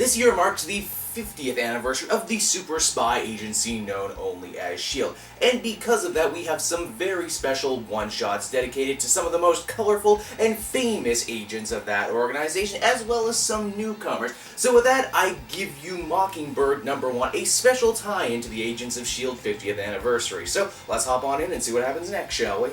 This year marks the 50th anniversary of the super spy agency known only as S.H.I.E.L.D. And because of that, we have some very special one-shots dedicated to some of the most colorful and famous agents of that organization, as well as some newcomers. So with that, I give you Mockingbird #1, a special tie-in to the Agents of S.H.I.E.L.D. 50th anniversary. So let's hop on in and see what happens next, shall we?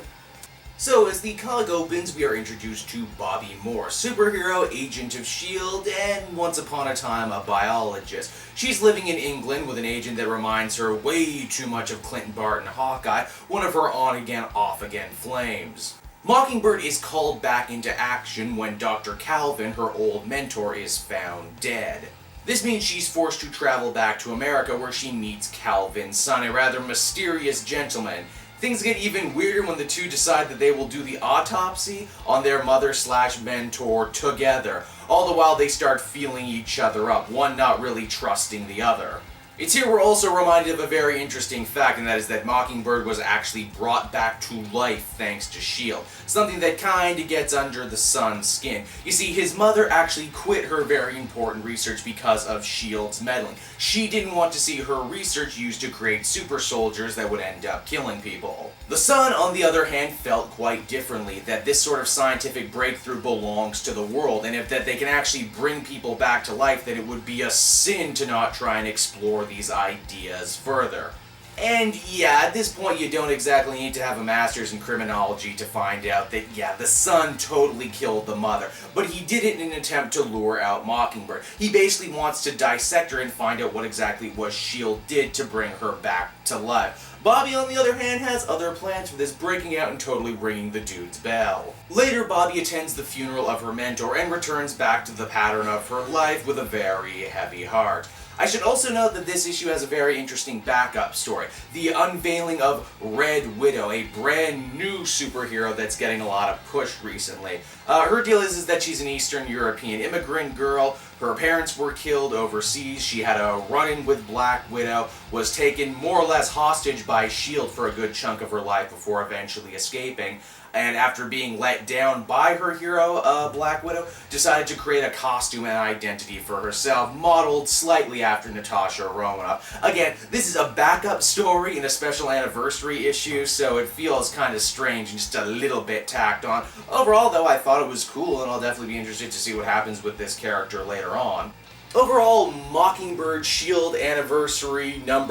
So, as the comic opens, we are introduced to Bobbi Morse, superhero, agent of S.H.I.E.L.D., and once upon a time a biologist. She's living in England with an agent that reminds her way too much of Clinton Barton Hawkeye, one of her on-again, off-again flames. Mockingbird is called back into action when Dr. Calvin, her old mentor, is found dead. This means she's forced to travel back to America where she meets Calvin's son, a rather mysterious gentleman. Things get even weirder when the two decide that they will do the autopsy on their mother/mentor together. All the while they start feeling each other up, one not really trusting the other. It's here we're also reminded of a very interesting fact, and that is that Mockingbird was actually brought back to life thanks to S.H.I.E.L.D. Something that kinda gets under the son's skin. You see, his mother actually quit her very important research because of S.H.I.E.L.D's meddling. She didn't want to see her research used to create super soldiers that would end up killing people. The son, on the other hand, felt quite differently, that this sort of scientific breakthrough belongs to the world, and if that they can actually bring people back to life, that it would be a sin to not try and explore these ideas further. And yeah, at this point you don't exactly need to have a master's in criminology to find out that yeah, the son totally killed the mother, but he did it in an attempt to lure out Mockingbird. He basically wants to dissect her and find out what exactly was S.H.I.E.L.D. did to bring her back to life. Bobbi, on the other hand, has other plans for this, breaking out and totally ringing the dude's bell. Later, Bobbi attends the funeral of her mentor and returns back to the pattern of her life with a very heavy heart. I should also note that this issue has a very interesting backup story. The unveiling of Red Widow, a brand new superhero that's getting a lot of push recently. Her deal is that she's an Eastern European immigrant girl. Her parents were killed overseas. She had a run-in with Black Widow, was taken more or less hostage by S.H.I.E.L.D. for a good chunk of her life before eventually escaping. And after being let down by her hero, Black Widow, decided to create a costume and identity for herself, modeled slightly after Natasha Romanoff. Again, this is a backup story in a special anniversary issue, so it feels kind of strange and just a little bit tacked on. Overall, though, I thought it was cool, and I'll definitely be interested to see what happens with this character later on. Overall, Mockingbird S.H.I.E.L.D. Anniversary #1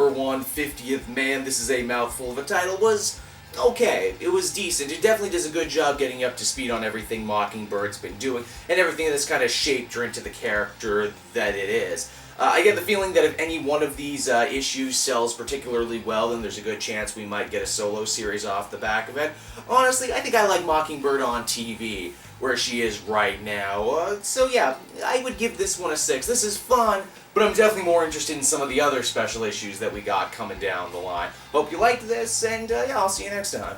50th, man, this is a mouthful of a title, was okay. It was decent. It definitely does a good job getting up to speed on everything Mockingbird's been doing, and everything that's kind of shaped her into the character that it is. I get the feeling that if any one of these issues sells particularly well, then there's a good chance we might get a solo series off the back of it. Honestly, I think I like Mockingbird on TV, where she is right now. So yeah, I would give this one a 6. This is fun, but I'm definitely more interested in some of the other special issues that we got coming down the line. Hope you liked this, and yeah, I'll see you next time.